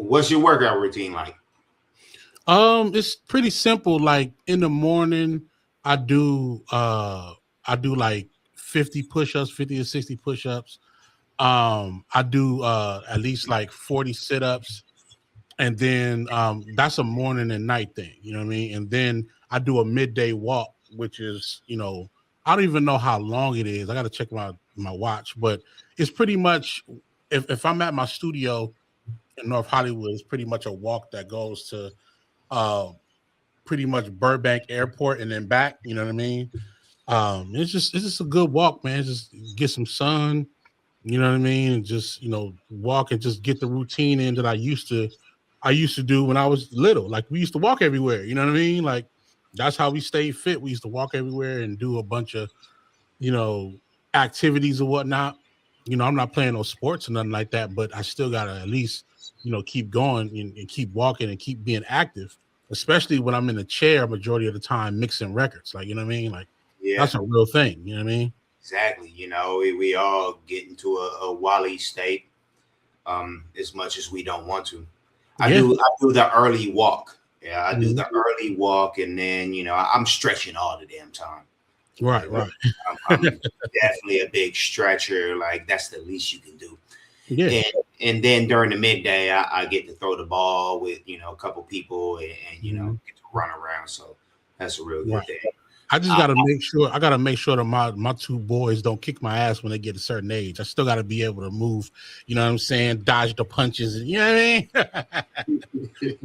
What's your workout routine like? It's pretty simple. Like in the morning, I do like 50 push-ups, 50 to 60 push-ups. I do at least like 40 sit-ups, and then that's a morning and night thing, you know what I mean? And then I do a midday walk, which is, I don't even know how long it is. I got to check my watch, but it's pretty much if I'm at my studio in North Hollywood, it's pretty much a walk that goes to pretty much Burbank Airport and then back. You know what I mean? It's just a good walk, man. Just get some sun. You know what I mean? And just walk and just get the routine in that I used to do when I was little. Like we used to walk everywhere. You know what I mean? Like that's how we stayed fit. We used to walk everywhere and do a bunch of activities or whatnot. I'm not playing no sports or nothing like that, but I still gotta at least keep going and keep walking and keep being active, especially when I'm in a chair majority of the time mixing records. Like, you know what I mean? Like, that's a real thing. You know what I mean? Exactly. We all get into a Wally state as much as we don't want to. I do the early walk. Yeah, I do the early walk, and then I'm stretching all the damn time. Right. I'm definitely a big stretcher. Like that's the least you can do. Yeah. And then during the midday, I get to throw the ball with a couple people and get to run around. So that's a real good thing. I just gotta make sure. I gotta make sure that my two boys don't kick my ass when they get a certain age. I still gotta be able to move. You know what I'm saying? Dodge the punches. And, you know what I mean?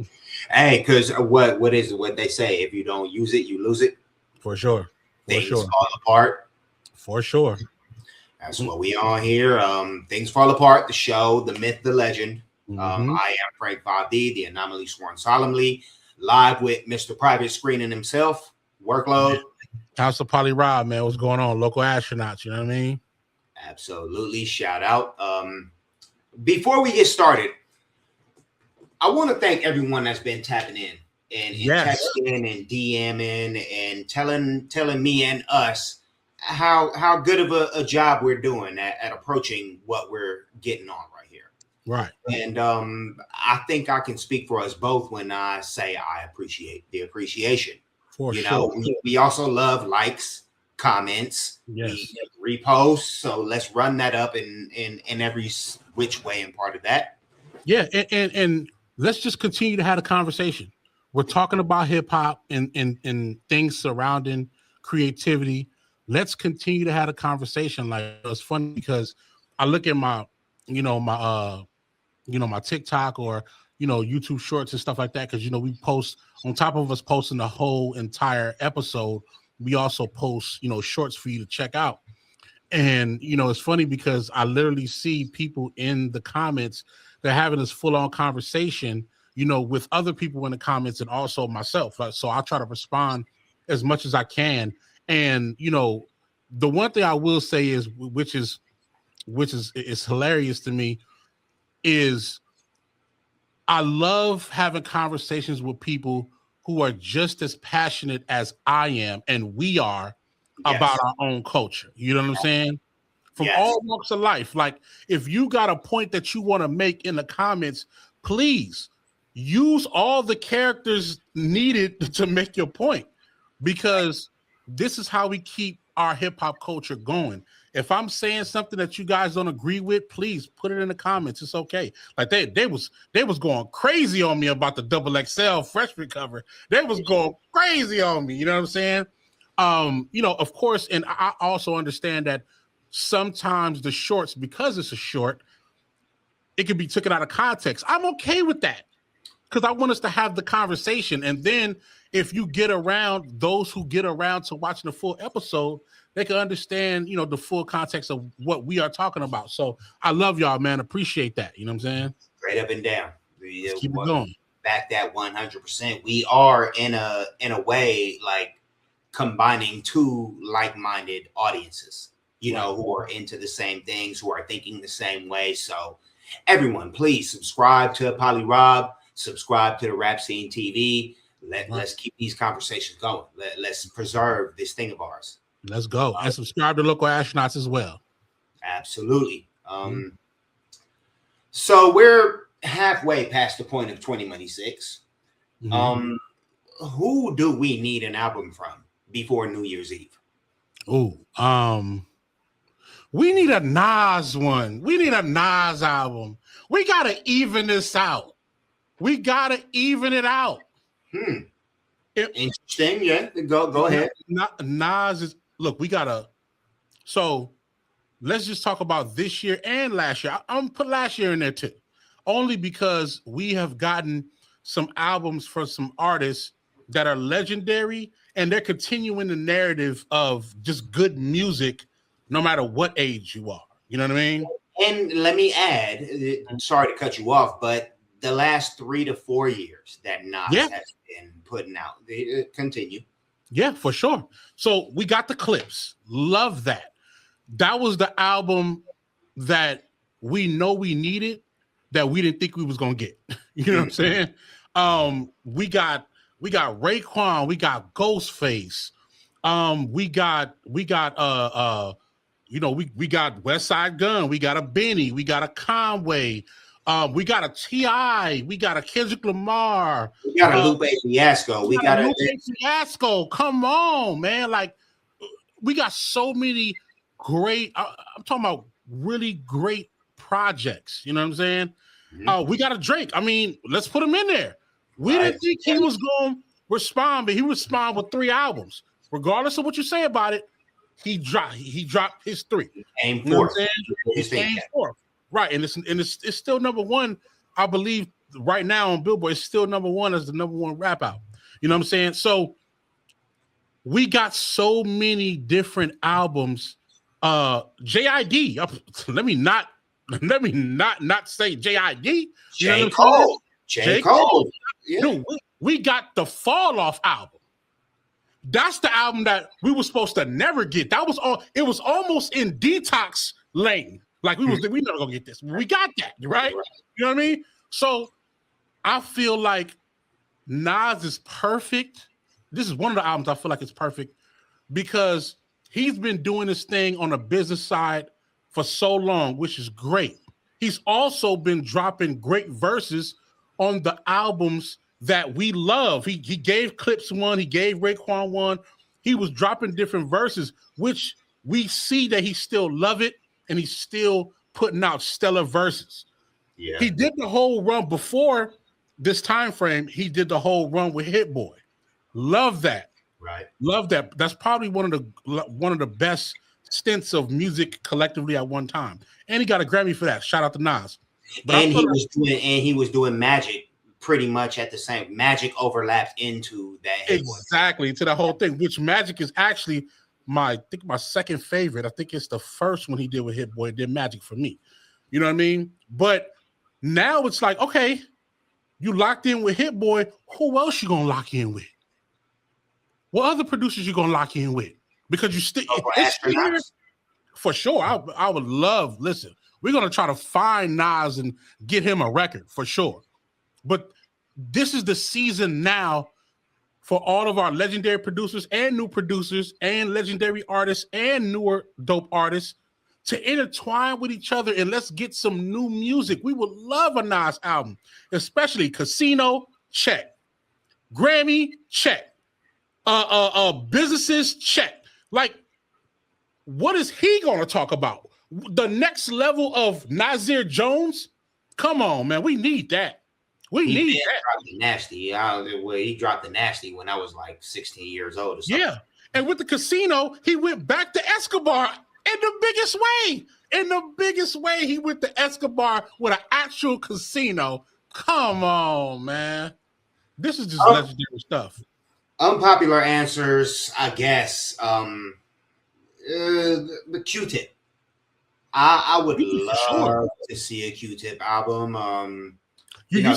Hey, because what is it? What they say? If you don't use it, you lose it. For sure. Things fall apart. For sure. That's what we on here. Things fall apart. The show, the myth, the legend. I am Frank 5D, the anomaly sworn solemnly, live with Mr. Private Screening himself. WORKLOAD. House of Poly Rob, man. What's going on? Local astronauts, you know what I mean? Absolutely. Shout out. Before we get started, I want to thank everyone that's been tapping in and texting and DMing and telling me and us how good of a job we're doing at approaching what we're getting on right here. Right. And I think I can speak for us both when I say I appreciate the appreciation. For sure. We also love likes, comments, reposts. So let's run that up in every which way and part of that. Yeah, and let's just continue to have a conversation. We're talking about hip hop and things surrounding creativity. Let's continue to have a conversation. Like it's funny because I look at my TikTok or YouTube shorts and stuff like that, because we post on top of us posting the whole entire episode. We also post shorts for you to check out. And it's funny because I literally see people in the comments, they're having this full-on conversation with other people in the comments and also myself. So I try to respond as much as I can. And the one thing I will say is which is hilarious to me is I love having conversations with people who are just as passionate as I am and we are about our own culture. You know what I'm saying? From all walks of life. Like if you got a point that you want to make in the comments, please use all the characters needed to make your point, because this is how we keep our hip hop culture going. If I'm saying something that you guys don't agree with, please put it in the comments. It's okay. Like they was going crazy on me about the XXL freshman cover. They was going crazy on me. You know what I'm saying? Of course, and I also understand that sometimes the shorts, because it's a short, it can be taken out of context. I'm okay with that because I want us to have the conversation. And then if you get around those who get around to watching the full episode, they can understand, the full context of what we are talking about. So I love y'all, man. Appreciate that. You know what I'm saying? Straight up and down. Let's keep it going. Back that 100%. We are in a way like combining two like-minded audiences, who are into the same things, who are thinking the same way. So everyone, please subscribe to Poly Rob, subscribe to the Rap Scene TV. Let's keep these conversations going. Let's preserve this thing of ours. Let's go. And subscribe to Local Astronauts as well. Absolutely. So we're halfway past the point of 2026. Mm-hmm. Who do we need an album from before New Year's Eve? Oh, we need a Nas one. We need a Nas album. We gotta even this out. We gotta even it out. Interesting. Yeah, go ahead. Nas is look. We gotta. So let's just talk about this year and last year. I'm gonna put last year in there too, only because we have gotten some albums for some artists that are legendary, and they're continuing the narrative of just good music, no matter what age you are. You know what I mean? And let me add, sorry to cut you off, but the last 3 to 4 years that Nas has been putting out, continue. Yeah, for sure. So we got the clips. Love that. That was the album that we know we needed that we didn't think we was gonna get. You know what I'm saying? We got Raekwon, we got Ghostface, we got we got West Side Gun, we got a Benny, we got a Conway, we got a T.I., we got a Kendrick Lamar, we got a Lupe Fiasco, we got a Lupe Fiasco. Come on, man! Like we got so many great. I'm talking about really great projects. You know what I'm saying? We got a Drake. I mean, let's put him in there. We didn't think he was going to respond, but he responded with 3 albums. Regardless of what you say about it, he dropped his 3. Came fourth. Right, and it's still number 1, I believe, right now on Billboard. It's still number 1 as the number 1 rap album. You know what I'm saying? So we got so many different albums. JID. Let me not say JID. J. Cole. J. Cole. Yeah. Dude, we got the Fall Off album. That's the album that we were supposed to never get. That was all. It was almost in detox lane. Like we never gonna get this. We got that, right? You know what I mean? So I feel like Nas is perfect. This is one of the albums I feel like it's perfect because he's been doing this thing on the business side for so long, which is great. He's also been dropping great verses on the albums that we love. He gave Clips one, he gave Raekwon one. He was dropping different verses, which we see that he still love it, and he's still putting out stellar verses. Yeah. He did the whole run before this time frame. He did the whole run with Hit Boy. Love that. Right. Love that. That's probably one of the best stints of music collectively at one time. And he got a Grammy for that. Shout out to Nas. But he was doing Magic pretty much at the same. Magic overlapped into that. Exactly, to the whole thing, which Magic is actually my second favorite. I think it's the first one he did with Hit Boy. Did Magic for me. You know what I mean? But now it's like, okay, you locked in with Hit Boy. Who else you gonna lock in with? What other producers you gonna lock in with? Because you still for sure. I would love. Listen, we're gonna try to find Nas and get him a record for sure. But this is the season now for all of our legendary producers and new producers and legendary artists and newer dope artists to intertwine with each other, and let's get some new music. We would love a Nas album, especially Casino, check. Grammy, check. Businesses, check. Like, what is he gonna talk about? The next level of Nasir Jones? Come on, man. We need that. We need that. Dropped the nasty. He dropped the nasty when I was like 16 years old or something. Yeah. And with the Casino, he went back to Escobar in the biggest way. In the biggest way, he went to Escobar with an actual casino. Come on, man. This is just legendary stuff. Unpopular answers, I guess. The Q-Tip. I would love to see a Q-Tip album. You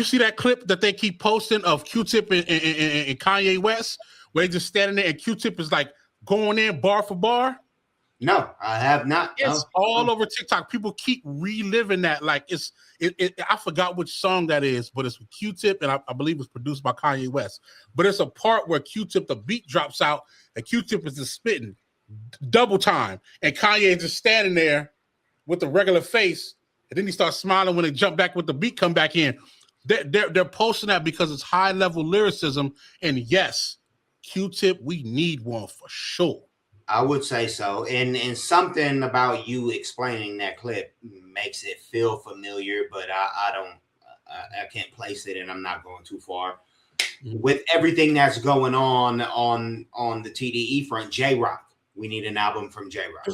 see that clip that they keep posting of Q-Tip and Kanye West, where they just standing there and Q-Tip is like going in bar for bar? No, I have not. It's all over TikTok. People keep reliving that. Like I forgot which song that is, but it's with Q-Tip, and I believe it's produced by Kanye West. But it's a part where Q-Tip, the beat drops out, and Q-Tip is just spitting double time, and Kanye is just standing there with a regular face, and then he starts smiling when they jump back with the beat come back in. They're posting that because it's high level lyricism, and yes, Q-Tip, we need one for sure. I would say so, and something about you explaining that clip makes it feel familiar, but I can't place it, and I'm not going too far. With everything that's going on the TDE front, J-Rock, we need an album from J-Rock.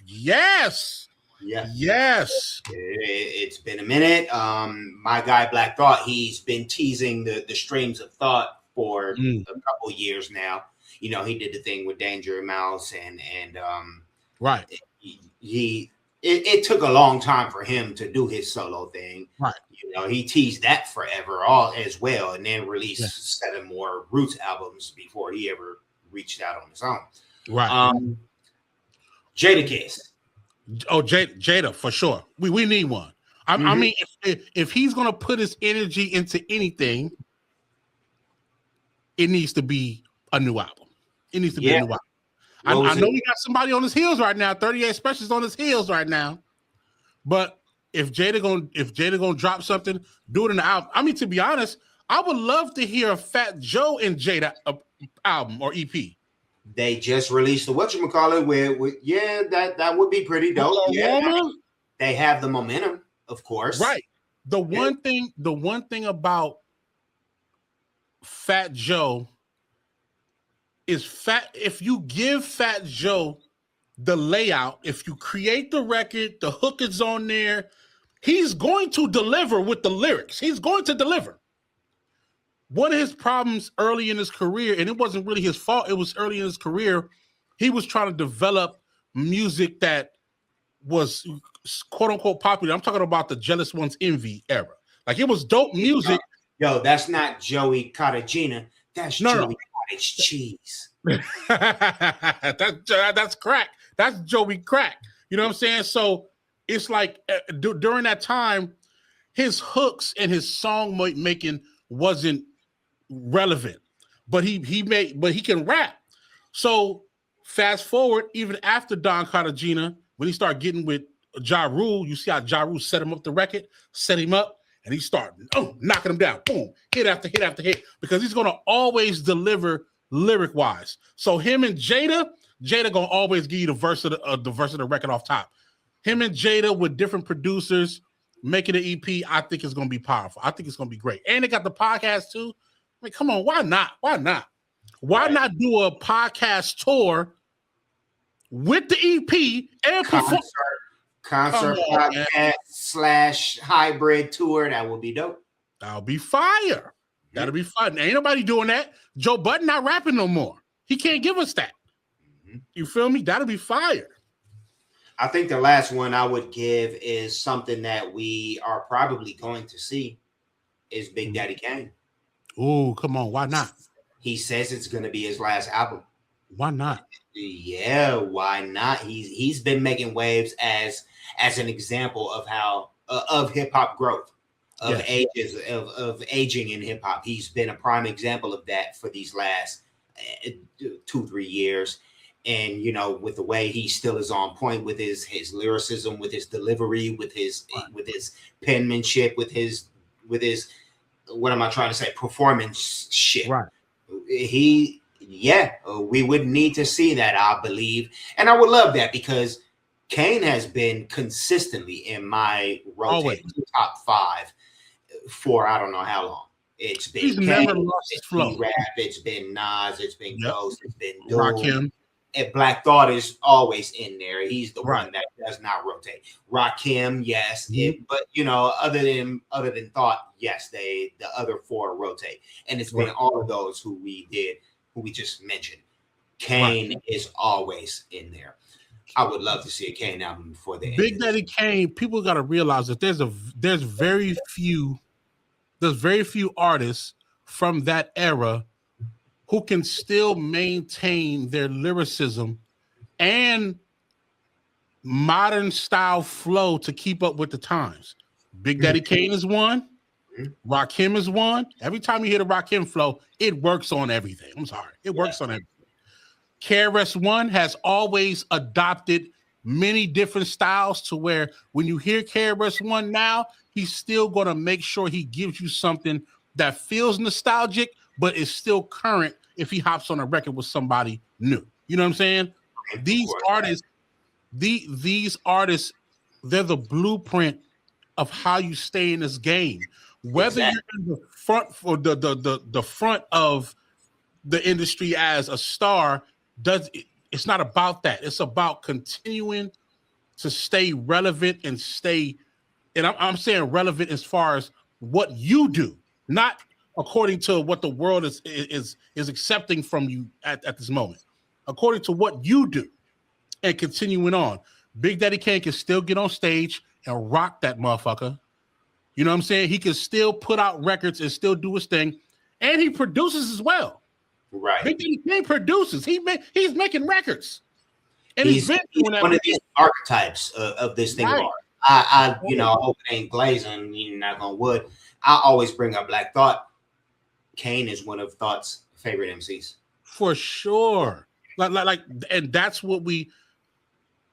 Yes. Yeah. Yes. It's been a minute. My guy Black Thought, he's been teasing the streams of thought for a couple years now. You know, he did the thing with Danger Mouse and right. It took a long time for him to do his solo thing. Right. You know, he teased that forever all as well, and then released 7 more Roots albums before he ever reached out on his own. Right. Jadakiss. Oh, Jada, for sure. We need one. I mean, if he's gonna put his energy into anything, it needs to be a new album. It needs to be a new album. I know he got somebody on his heels right now. 38 Specials on his heels right now. But if Jada gonna drop something, do it in the album. I mean, to be honest, I would love to hear a Fat Joe and Jada album or EP. They just released the whatchamacallit with that would be pretty dope. Yeah, they have the momentum, of course. Right. The one thing about Fat Joe is if you give Fat Joe the layout, if you create the record, the hook is on there, he's going to deliver with the lyrics. He's going to deliver. One of his problems early in his career, and it wasn't really his fault, it was early in his career, he was trying to develop music that was quote unquote popular. I'm talking about the Jealous One's Envy era. Like, it was dope music. Yo, that's not Joey Cartagena. That's Joey Cottage Cheese. That's crack. That's Joey Crack. You know what I'm saying? So it's like during that time, his hooks and his song making wasn't relevant, but he can rap. So fast forward, even after Don Cartagena, when he started getting with Ja Rule, you see how Ja Rule set him up the record, set him up, and he started knocking him down, boom, hit after hit after hit, because he's gonna always deliver lyric wise. So him and Jada gonna always give you the verse of the record off top. Him and Jada with different producers making an EP, I think it's gonna be powerful. I think it's gonna be great. And they got the podcast too. I mean, come on, why not? Why not? Why not do a podcast tour with the EP and concert podcast / hybrid tour? That would be dope. That'll be fire. That'll be fun. Ain't nobody doing that. Joe Budden not rapping no more. He can't give us that. You feel me? That'll be fire. I think the last one I would give is something that we are probably going to see is Big Daddy Kane. Oh, come on. Why not? He says it's going to be his last album. Why not? Yeah, why not? He's been making waves as an example of how of hip hop growth, of ages of aging in hip hop. He's been a prime example of that for these last 2-3 years. And you know, with the way he still is on point with his lyricism, with his delivery, with his penmanship, with his what am I trying to say? Performance shit. Right. We would need to see that, I believe. And I would love that, because Kane has been consistently in my rotating top 5 for I don't know how long. It's been He's Kane, never lost his flow. Rap, it's been Nas, it's been Ghost, it's been Rakim. And Black Thought is always in there. He's the one that does not rotate. Rakim, yes, but you know, other than Thought, yes, the other 4 rotate, and it's been all of those who we just mentioned. Kane is always in there. I would love to see a Kane album before the Big Daddy Kane. People got to realize that there's very few artists from that era who can still maintain their lyricism and modern style flow to keep up with the times. Big Daddy Kane is one. Rakim is one. Every time you hear the Rakim flow, it works on everything. I'm sorry. It works on everything. KRS-One has always adopted many different styles to where when you hear KRS-One now, he's still going to make sure he gives you something that feels nostalgic, but is still current if he hops on a record with somebody new. You know what I'm saying? These artists, these artists, they're the blueprint of how you stay in this game. Whether you're in the front or the front of the industry as a star, it's not about that. It's about continuing to stay relevant and stay, and I'm saying relevant as far as what you do, not according to what the world is accepting from you at this moment. According to what you do and continuing on. Big Daddy Kane can still get on stage and rock that motherfucker. You know what I'm saying? He can still put out records and still do his thing. And he produces as well. Right. Big Daddy Kane produces. He's making records. And he's one of these archetypes of this thing of art. I hope it ain't glazing, knock on wood. I always bring up Black Thought. Kane is one of Thought's favorite MCs. For sure. Like, and that's what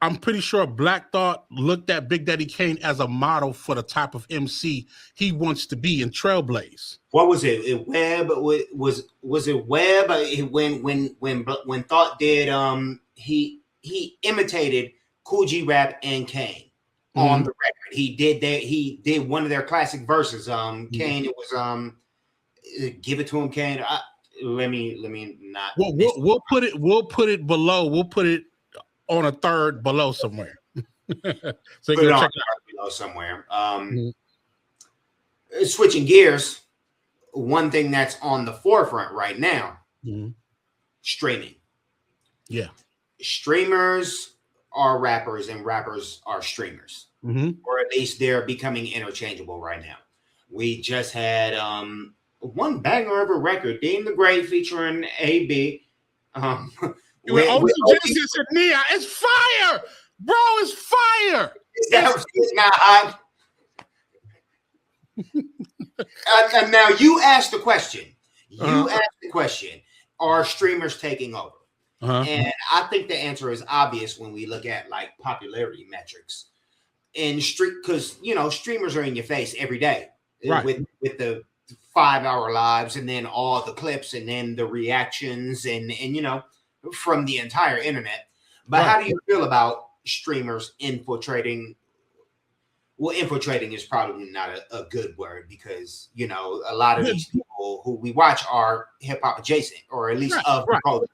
I'm pretty sure Black Thought looked at Big Daddy Kane as a model for the type of MC he wants to be and trailblaze. What was it? Webb was it Webb? When Thought did he imitated Cool G Rap and Kane on the record. He did one of their classic verses. Kane, it was Give It to Him, Kane. Let me not. We'll put it below. We'll put it on a third below somewhere. So you can check it out below somewhere. Switching gears, one thing that's on the forefront right now, streaming. Yeah, streamers are rappers and rappers are streamers, or at least they're becoming interchangeable right now. We just had one banger of a record, DeentheGreat featuring AB. Genesis and Nia, it's fire, bro. It's fire. It's not hot. And now you asked the question. Are streamers taking over? And I think the answer is obvious when we look at like popularity metrics. And because streamers are in your face every day, right? With the 5-hour lives and then all the clips and then the reactions and from the entire internet. But how do you feel about streamers infiltrating? Well, infiltrating is probably not a good word because a lot of these people who we watch are hip hop adjacent or at least of the culture.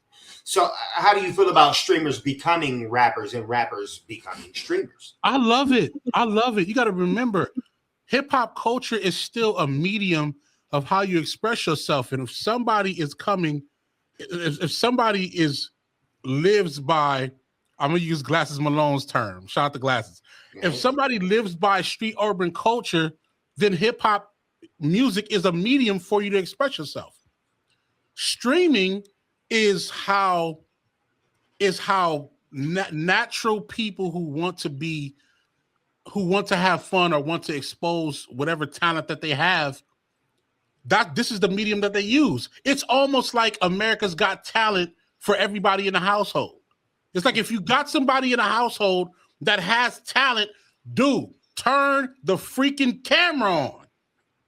So how do you feel about streamers becoming rappers and rappers becoming streamers? I love it. You got to remember, hip hop culture is still a medium of how you express yourself. And if somebody is coming, if somebody lives by, I'm going to use Glasses Malone's term, shout out to Glasses. If somebody lives by street urban culture, then hip hop music is a medium for you to express yourself. Streaming is how natural people who want to have fun or want to expose whatever talent that they have, this is the medium that they use. It's almost like America's Got Talent for everybody in the household. It's like if you got somebody in a household that has talent, dude, turn the freaking camera on,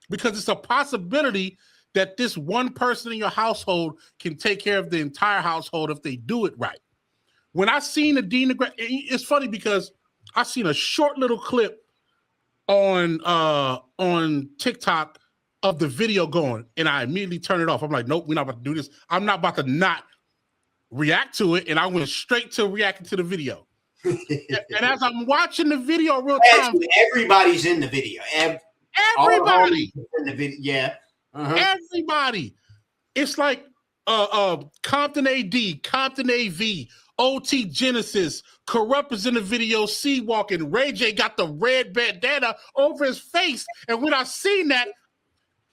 because it's a possibility that this one person in your household can take care of the entire household if they do it right. When I seen the DeentheGreat, it's funny because I seen a short little clip on TikTok of the video going, and I immediately turned it off. I'm like, nope, we're not about to do this. I'm not about to not react to it, and I went straight to reacting to the video. And as I'm watching the video real time, everybody's in the video. Everybody in the video, yeah. Everybody. It's like Compton AD, Compton AV, OT Genesis, Kurupt is in the video, C walking, Ray J got the red bandana over his face. And when I seen that,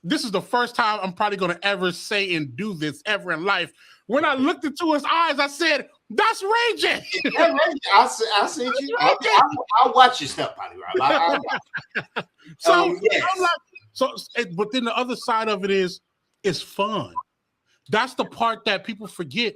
this is the first time I'm probably going to ever say and do this ever in life. When I looked into his eyes, I said, that's Ray J. Yeah, Ray J. I'll send you. I'll watch your stuff, Polly Rob. But then the other side of it is, it's fun. That's the part that people forget.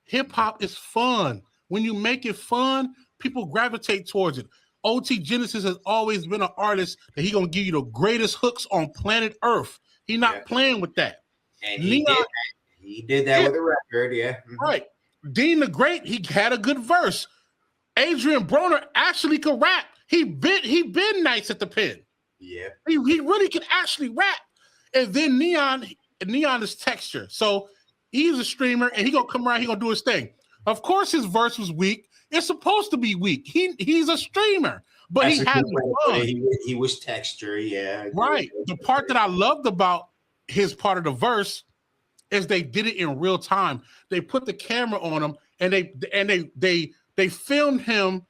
Hip hop is fun. When you make it fun, people gravitate towards it. OT Genesis has always been an artist that he gonna give you the greatest hooks on planet Earth. He not playing with that. And he did that with a record, Right. Dean the Great, he had a good verse. Adrian Broner actually could rap. He been nice at the pen. Yeah. He really can actually rap. And then Neon is texture. So he's a streamer and he gonna come around, he gonna do his thing. Of course his verse was weak. It's supposed to be weak. He's a streamer, but he had fun. He was texture, yeah. Right. The part that I loved about his part of the verse is they did it in real time. They put the camera on him and they filmed him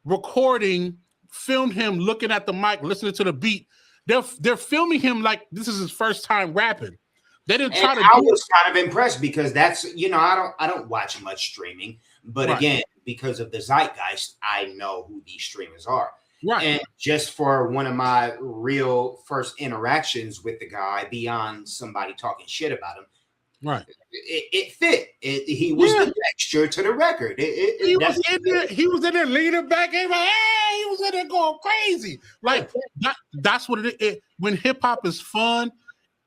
recording, filmed him looking at the mic, listening to the beat. They're filming him like this is his first time rapping. They didn't try to. I was kind of impressed because that's I don't watch much streaming, but again, because of the zeitgeist, I know who these streamers are. Right. And just for one of my real first interactions with the guy, beyond somebody talking shit about him, right? It fit. He was the texture to the record. He was in there leaning back and like, hey, he was in there going crazy. Like that's what it is. When hip hop is fun,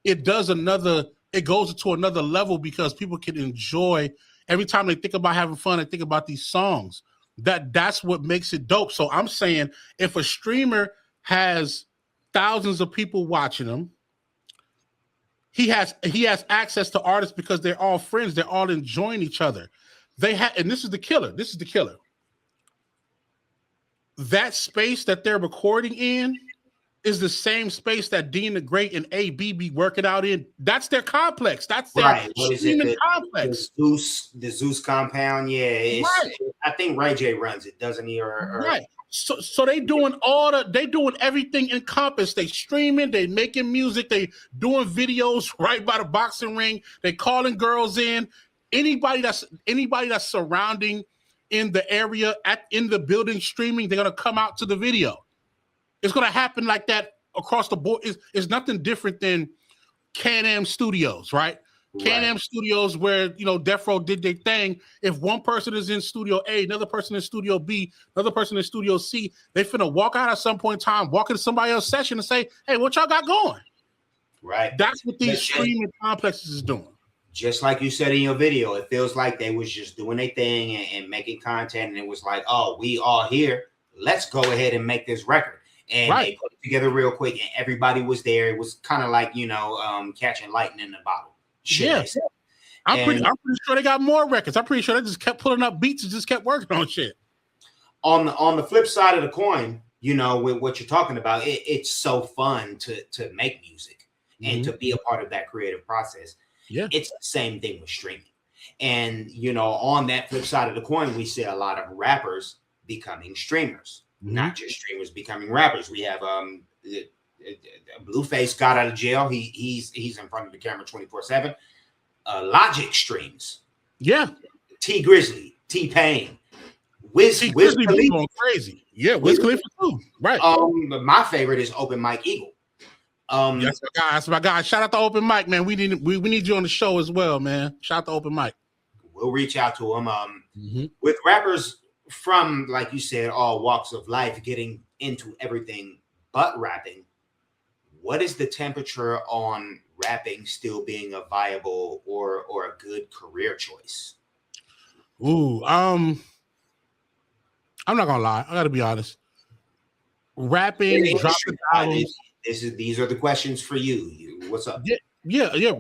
it goes to another level because people can enjoy every time they think about having fun, they think about these songs. That's what makes it dope. So I'm saying if a streamer has thousands of people watching him, he has access to artists because they're all friends, they're all enjoying each other. And this is the killer. That space that they're recording in is the same space that Dean the Great and AB be working out in. That's their complex. That's their streaming complex. The Zeus compound. Yeah. I think Ray J runs it, doesn't he? Right. So they doing everything in Compass. They streaming, they making music, they doing videos right by the boxing ring. They calling girls in. Anybody that's surrounding in the area in the building streaming, they're gonna come out to the video. It's going to happen like that across the board. It's nothing different than Can-Am Studios, right? Can-Am Studios where, Death Row did their thing. If one person is in Studio A, another person in Studio B, another person in Studio C, they finna walk out at some point in time, walk into somebody else's session and say, hey, what y'all got going? Right. That's what these streaming complexes is doing. Just like you said in your video, it feels like they was just doing their thing and making content. And it was like, oh, we all here. Let's go ahead and make this record. And they put it together real quick, and everybody was there. It was kind of like catching lightning in a bottle. I'm pretty sure they got more records. I'm pretty sure they just kept putting up beats and just kept working on shit. On the flip side of the coin, with what you're talking about, it's so fun to make music and to be a part of that creative process. Yeah, it's the same thing with streaming. And on that flip side of the coin, we see a lot of rappers becoming streamers. Not just streamers becoming rappers. We have Blueface got out of jail. He's in front of the camera 24/7. Logic streams. Yeah. T Grizzly, T Pain, Wiz Khalifa going crazy. Yeah, Wiz Khalifa too. Right. My favorite is Open Mike Eagle. That's my guy. Shout out to Open Mike, man. We need you on the show as well, man. Shout out to Open Mike. We'll reach out to him. With rappers from, like you said, all walks of life, getting into everything but rapping, what is the temperature on rapping still being a viable or a good career choice? I'm not gonna lie. I gotta be honest. Rapping, dropping albums. These are the questions for you. What's up? Yeah.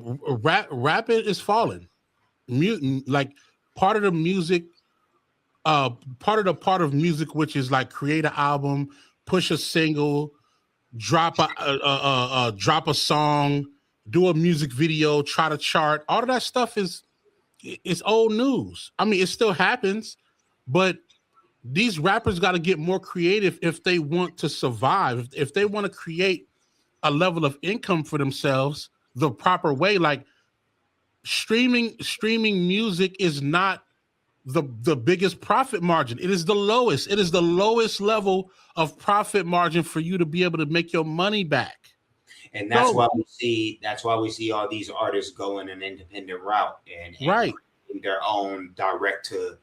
Rapping is falling. Like part of the music. Part of music, which is like create an album, push a single, drop a song, do a music video, try to chart. All of that stuff is old news. I mean, it still happens, but these rappers got to get more creative if they want to survive. If they want to create a level of income for themselves the proper way, like streaming music is not the biggest profit margin. It is the lowest. It is the lowest level of profit margin for you to be able to make your money back. And that's why we see all these artists going an independent route and their own direct to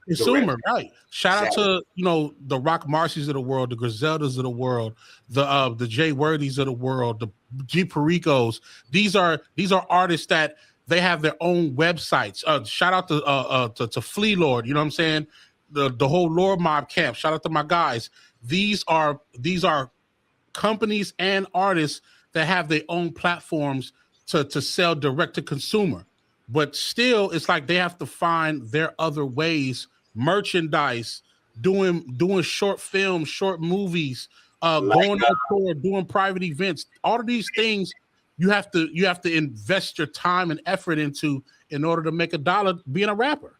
consumer, right? Shout Exactly. out to the Rock Marcies of the world, the Griseldas of the world, the Jay Worthies of the world, the G Pericos. These are artists that they have their own websites. Shout out to Flea Lord, you know what I'm saying? The whole Lord Mob camp. Shout out to my guys. These are companies and artists that have their own platforms to sell direct to consumer. But still, it's like they have to find their other ways, merchandise, doing short films, short movies, going on tour, doing private events. All of these things you have to invest your time and effort into in order to make a dollar being a rapper.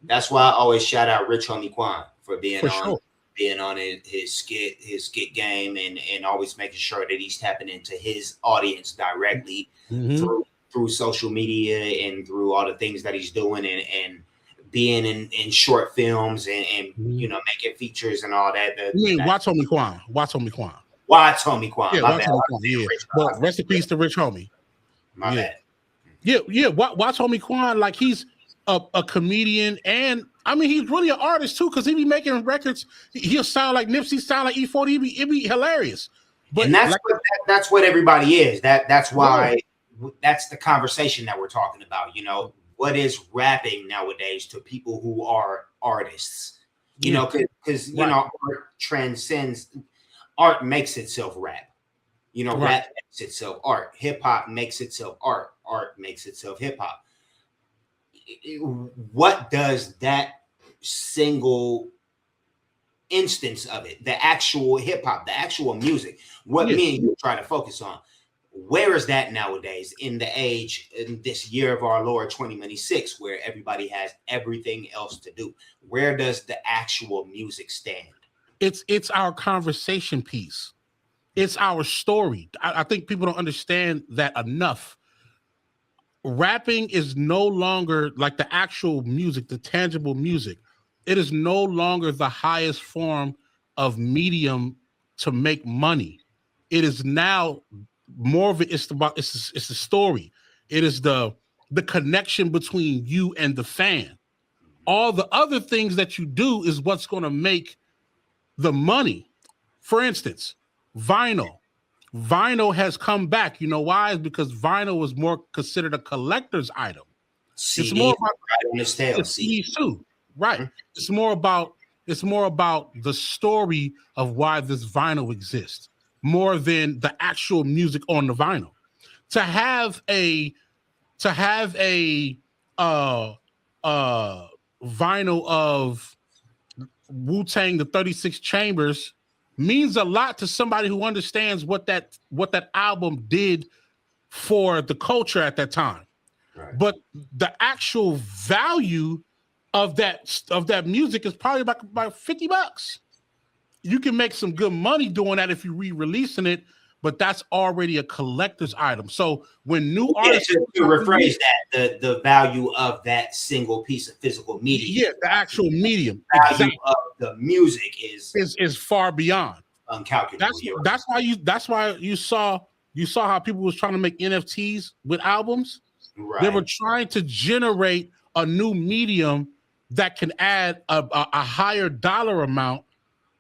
That's why I always shout out Rich Homie Quan for being on his skit game and always making sure that he's tapping into his audience directly through social media and through all the things that he's doing and being in short films and making features and all that. Watch Homie Quan. Watch Homie Quan. Watch Homie Quan. Yeah, watch Homie Quan. Yeah. But rest in peace to Rich Homie. My bad. Yeah. Watch Homie Quan. Like, he's a comedian, and I mean, he's really an artist too, because he be making records. He'll sound like Nipsey, sound like E40. It'd be hilarious. But and that's what everybody is. That's why that's the conversation that we're talking about. What is rapping nowadays to people who are artists? Because art transcends. Art makes itself rap. Rap makes itself art. Hip hop makes itself art. Art makes itself hip hop. What does that single instance of it, the actual hip hop, the actual music, what me and you try to focus on, where is that nowadays in the age, in this year of our Lord 2026, where everybody has everything else to do? Where does the actual music stand? It's our conversation piece. It's our story. I think people don't understand that enough. Rapping is no longer like the actual music, the tangible music. It is no longer the highest form of medium to make money. It is now more of it. It's the story. It is the connection between you and the fan. All the other things that you do is what's going to make the money. For instance, vinyl. Vinyl has come back. You know why? It's because vinyl was more considered a collector's item. CD, it's more about CDs too, right? Mm-hmm. It's more about the story of why this vinyl exists, more than the actual music on the vinyl. To have a vinyl of Wu-Tang, the 36 Chambers, means a lot to somebody who understands what that album did for the culture at that time. Right. But the actual value of that music is probably about $50. You can make some good money doing that if you're re-releasing it, but that's already a collector's item. So when new artists to rephrase that, the value of that single piece of physical media, the actual medium, value of the music is far beyond uncalculable. That's why you saw how people was trying to make NFTs with albums. Right. They were trying to generate a new medium that can add a higher dollar amount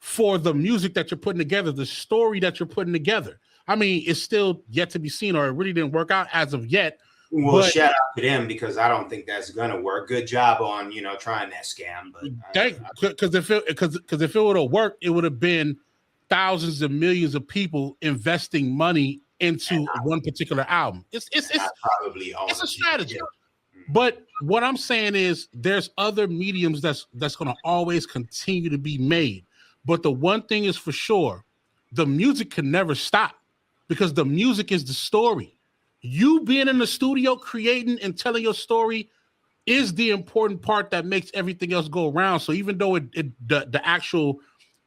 for the music that you're putting together, the story that you're putting together. I mean, it's still yet to be seen, or it really didn't work out as of yet. Well, shout out to them, because I don't think that's gonna work. Good job on trying that scam. But because if it would have worked, it would have been thousands of millions of people investing money into one particular album. It's a strategy. But what I'm saying is, there's other mediums that's gonna always continue to be made. But the one thing is for sure, the music can never stop, because the music is the story. You being in the studio creating and telling your story is the important part that makes everything else go around. So even though the actual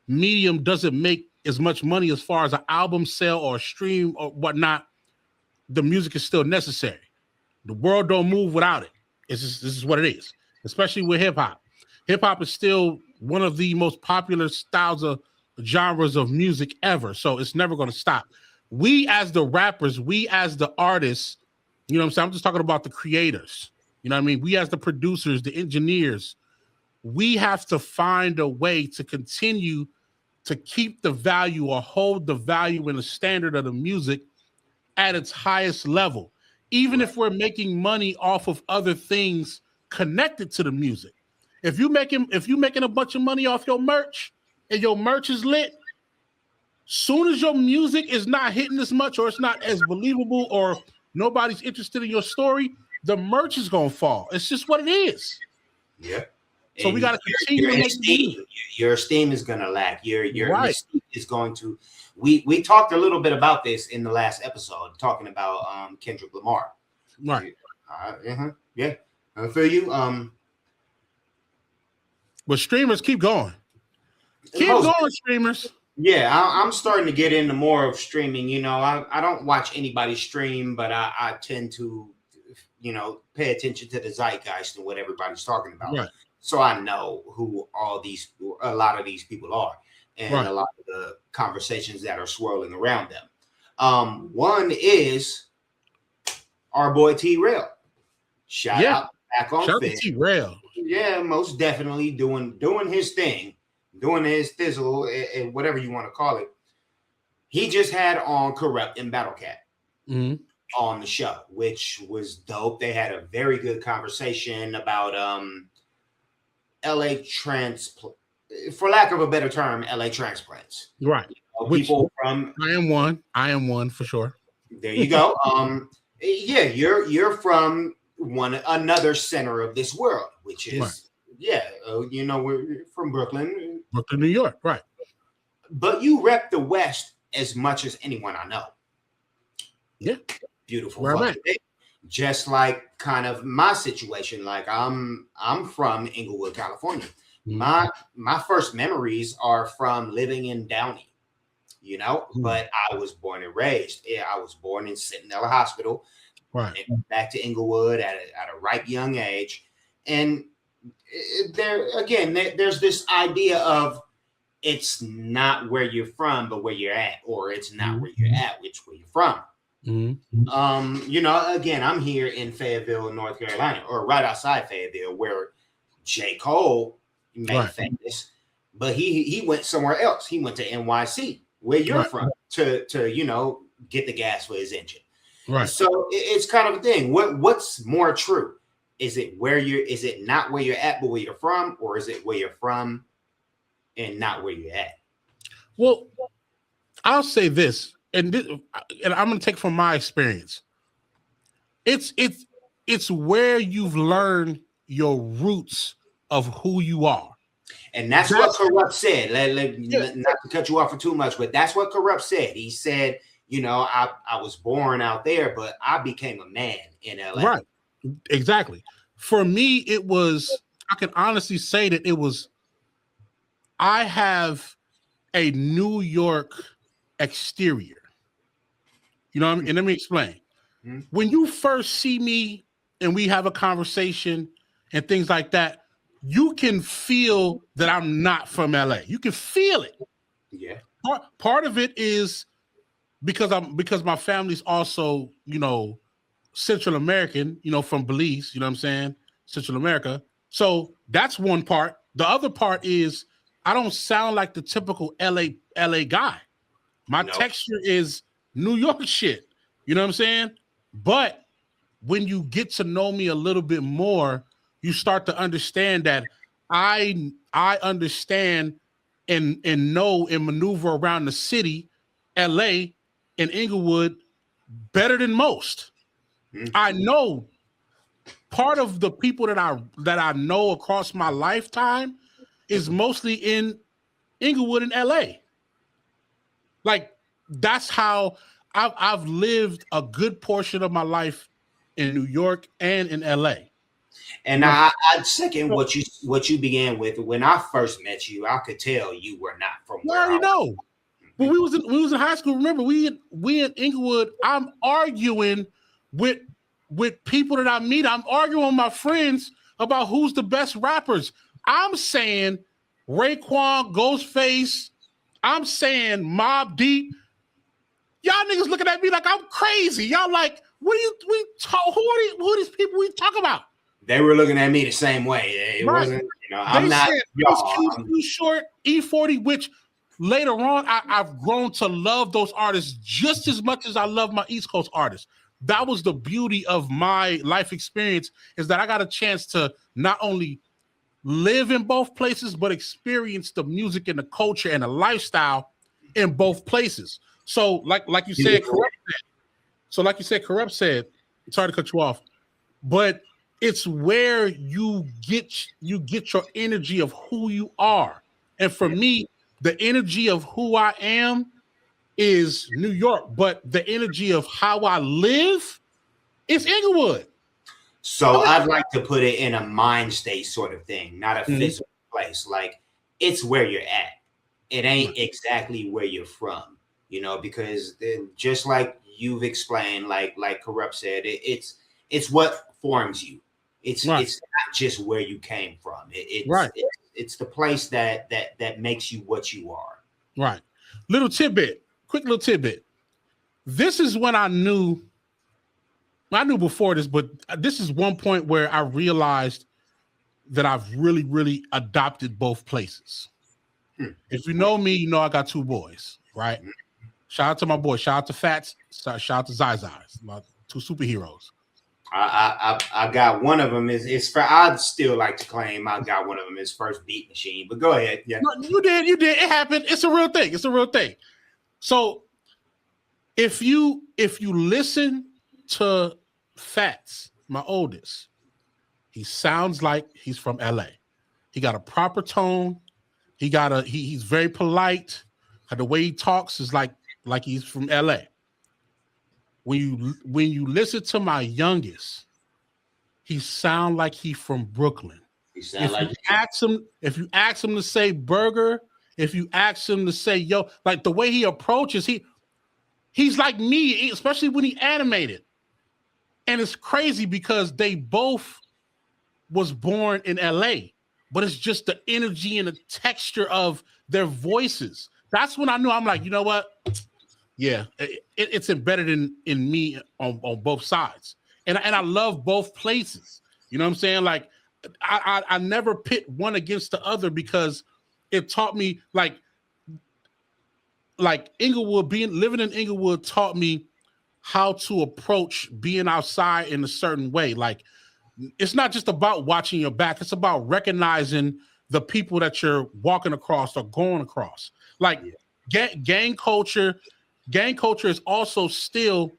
medium doesn't make as much money as far as an album sale or a stream or whatnot, the music is still necessary. The world don't move without it. This is what it is, especially with hip hop. Hip hop is still one of the most popular styles of genres of music ever. So it's never going to stop. We as the rappers, we as the artists, you know what I'm saying? I'm just talking about the creators. You know what I mean? We as the producers, the engineers, we have to find a way to continue to keep the value or hold the value and the standard of the music at its highest level, even if we're making money off of other things connected to the music. If you making a bunch of money off your merch and your merch is lit, soon as your music is not hitting as much or it's not as believable or nobody's interested in your story, the merch is gonna fall. It's just what it is. Yeah. So we got to continue to make esteem. Your esteem is going to lack. Your right. esteem is going to. We talked a little bit about this in the last episode, talking about Kendrick Lamar. Right. Yeah. I feel you. But streamers keep going. Keep going, streamers. Yeah, I'm starting to get into more of streaming. You know, I don't watch anybody stream, but I tend to, you know, pay attention to the zeitgeist and what everybody's talking about. Right. So I know who a lot of these people are, and a lot of the conversations that are swirling around them. One is our boy T-Rail. Shout out back on Shout out to T-Rail. Yeah, most definitely doing his thing, doing his thizzle, and whatever you want to call it. He just had on Kurupt and Battlecat on the show, which was dope. They had a very good conversation about LA for lack of a better term, LA transplants. Right. You know, people from I am one for sure. There you go. Yeah, you're from another center of this world, which is you know, we're from Brooklyn, New York, right? But you rep the West as much as anyone I know. Yeah, beautiful. Just like kind of my situation, like I'm from Inglewood, California. My first memories are from living in Downey, you know, but I was born and raised. Yeah, I was born in Centinela Hospital, right? And back to Inglewood at a ripe young age. And there's this idea of it's not where you're from, but where you're at, or it's not where you're at, it's where you're from. You know, again, I'm here in Fayetteville, North Carolina, or right outside Fayetteville, where J. Cole made famous, but he went somewhere else. He went to NYC, where you're from, to you know, get the gas for his engine. Right. So it's kind of a thing. What's more true? Is it not where you're at, but where you're from, or is it where you're from and not where you're at? Well, I'll say this. And I'm going to take from my experience. It's where you've learned your roots of who you are. And that's what Kurupt said. Not to cut you off for too much, but that's what Kurupt said. He said, you know, I was born out there, but I became a man in LA. Right. Exactly. For me, I can honestly say that I have a New York exterior. You know what I mean? And let me explain. When you first see me and we have a conversation and things like that, you can feel that I'm not from LA. You can feel it. Yeah. Part of it is because my family's also, you know, Central American, you know, from Belize, you know what I'm saying? Central America. So that's one part. The other part is I don't sound like the typical LA guy. My texture is New York shit. You know what I'm saying? But when you get to know me a little bit more, you start to understand that I understand and know and maneuver around the city, LA and Inglewood, better than most. I know part of the people that I know across my lifetime is mostly in Inglewood and LA. Like that's how I've lived a good portion of my life in New York and in LA. And I'd second what you began with. When I first met you, I could tell you were not from where I already know. When we was in high school, remember we in Inglewood, I'm arguing with people that I meet. I'm arguing with my friends about who's the best rappers. I'm saying Raekwon, Ghostface. I'm saying Mobb Deep. Y'all niggas looking at me like I'm crazy. Y'all like, who are these people we talk about? they were looking at me the same way. It wasn't, I'm not y'all. Too short, E40, which later on I've grown to love those artists just as much as I love my East Coast artists. That was the beauty of my life experience, is that I got a chance to not only live in both places, but experience the music and the culture and the lifestyle in both places. So like you said, Kurupt said, sorry to cut you off, but it's where you get your energy of who you are. And for me, the energy of who I am is New York, but the energy of how I live is Inglewood. So I'd like to put it in a mind state sort of thing, not a physical place. Like, it's where you're at. It ain't exactly where you're from, because just like you've explained, like Kurupt said, it's what forms you. It's not just where you came from. It's the place that makes you what you are. Right. Quick little tidbit. This is when I knew before this, but this is one point where I realized that I've really, really adopted both places. If you know me, you know I got two boys, right? Shout out to my boy. Shout out to Fats. Shout out to Zai-Zai's, my two superheroes. I got one of them. I'd still like to claim I got one of them, his first beat machine. But go ahead. Yeah, no, you did. It happened. It's a real thing. So if you listen to Fats, my oldest, he sounds like he's from LA. He got a proper tone. He's very polite. The way he talks is like he's from LA. When you listen to my youngest, he sound like he's from Brooklyn. If you ask him to say burger, if you ask him to say yo, like the way he approaches, he's like me, especially when he animated. And it's crazy because they both was born in LA, but it's just the energy and the texture of their voices. That's when I knew. I'm like, you know what? Yeah, it's embedded in me on both sides. And I love both places. You know what I'm saying? Like, I never pit one against the other because it taught me, like Inglewood, living in Inglewood taught me how to approach being outside in a certain way. Like, it's not just about watching your back. It's about recognizing the people that you're walking across or going across. Like, gang culture is also still,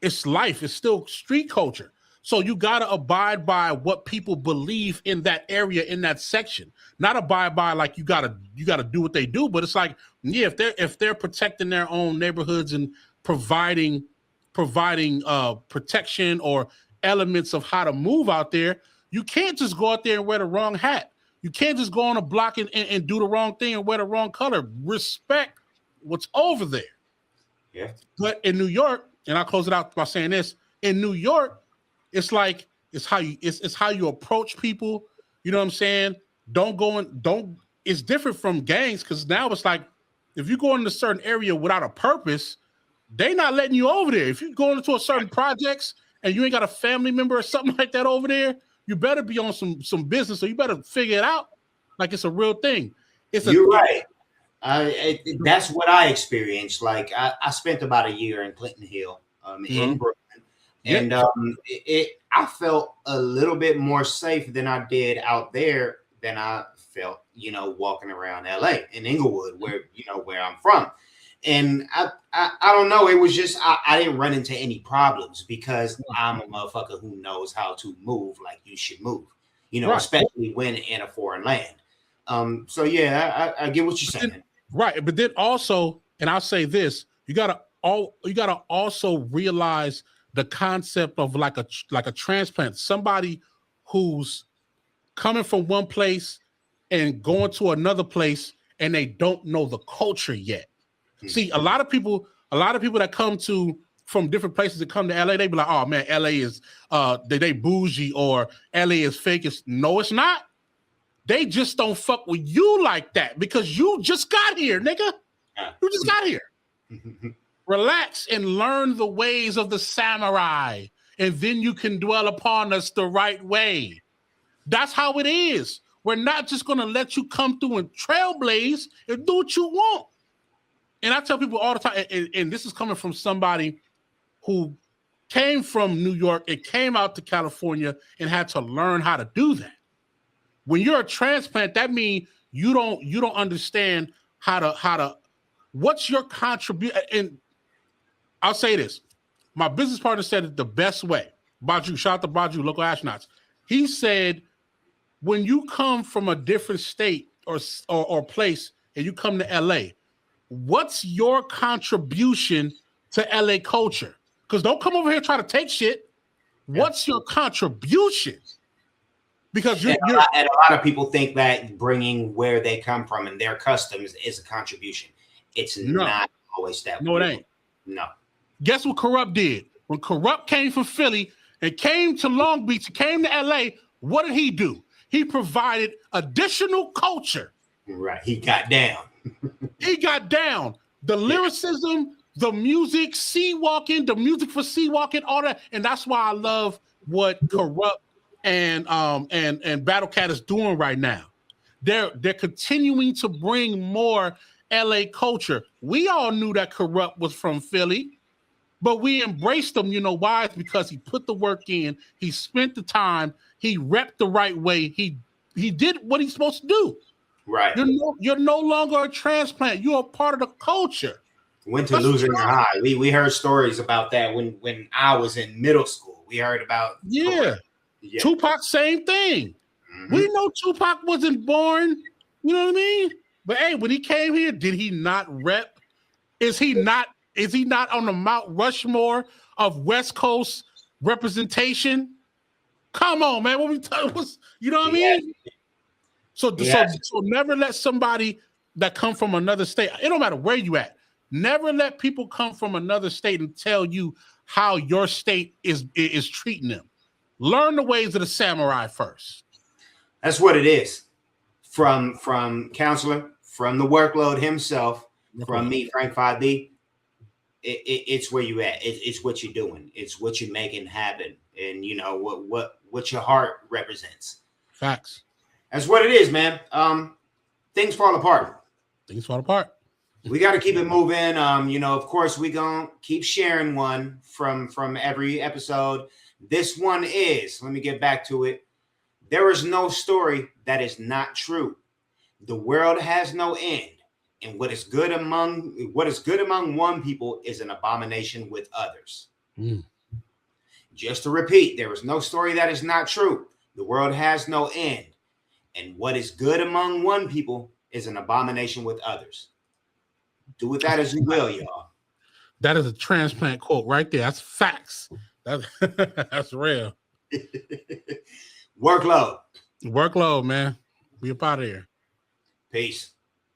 it's life. It's still street culture. So you got to abide by what people believe in that area, in that section. Not abide by like you got to do what they do, but it's like, yeah, if they're protecting their own neighborhoods and providing protection or elements of how to move out there, you can't just go out there and wear the wrong hat. You can't just go on a block and do the wrong thing and wear the wrong color. Respect what's over there. Yeah. But in New York, and I'll close it out by saying this, in New York, it's like it's how you approach people. You know what I'm saying? It's different from gangs, because now it's like if you go into a certain area without a purpose, they not letting you over there. If you go into a certain projects and you ain't got a family member or something like that over there, you better be on some business, or you better figure it out like it's a real thing. You're right. That's what I experienced. Like I spent about a year in Clinton Hill, in Brooklyn, and I felt a little bit more safe than I did out there than I felt, walking around LA in Inglewood, where I'm from. And I don't know. It was just I didn't run into any problems because I'm a motherfucker who knows how to move like you should move, especially when in a foreign land. So yeah, I get what you're saying. Right, but then also, and I'll say this: you gotta also realize the concept of like a transplant. Somebody who's coming from one place and going to another place, and they don't know the culture yet. See, a lot of people that come from different places that come to LA, they be like, "Oh man, LA is they bougie, or LA is fake." No, it's not. They just don't fuck with you like that because you just got here, nigga. You just got here. Relax and learn the ways of the samurai and then you can dwell upon us the right way. That's how it is. We're not just going to let you come through and trailblaze and do what you want. And I tell people all the time, and this is coming from somebody who came from New York and came out to California and had to learn how to do that. When you're a transplant, that means you don't understand how to what's your contribution. And I'll say this. My business partner said it the best way. Baju, shout out to Baju, local astronauts. He said, when you come from a different state or place and you come to LA, what's your contribution to LA culture? Because don't come over here trying to take shit. What's your contribution? Because and a lot of people think that bringing where they come from and their customs is a contribution. It's not always that. No, it ain't. No. Guess what Kurupt did? When Kurupt came from Philly and came to Long Beach, came to LA, what did he do? He provided additional culture. Right. He got down. He got down. The lyricism, the music, the music for sea walking, all that. And that's why I love what Kurupt and Battlecat is doing right now. They're continuing to bring more LA culture. We all knew that Kurupt was from Philly, but we embraced him. You know why? It's because he put the work in, he spent the time, he repped the right way, he did what he's supposed to do. Right. You're no longer a transplant. You're a part of the culture. Went to losing your high. We heard stories about that when I was in middle school. We heard about Tupac, same thing. Mm-hmm. We know Tupac wasn't born, you know what I mean? But hey, when he came here, did he not rep? Is he not on the Mount Rushmore of West Coast representation? Come on, man. What you know what I mean? So never let somebody that come from another state, it don't matter where you at, never let people come from another state and tell you how your state is treating them. Learn the ways of the samurai first. That's what it is. From Counselor, from the Workload himself, from me, Frank 5D, it's where you at. It's what you're doing. It's what you're making happen. And you know what your heart represents. Facts. That's what it is, man. Things fall apart. Things fall apart. We got to keep it moving. Of course, we gonna keep sharing one from every episode. This one is, let me get back to it. There is no story that is not true. The world has no end, and what is good among one people is an abomination with others. Just to repeat, there is no story that is not true. The world has no end, and what is good among one people is an abomination with others. Do with that as you will, y'all. That is a transplant quote right there. That's facts. That's real. Workload. Workload, man. We up out of here. Peace.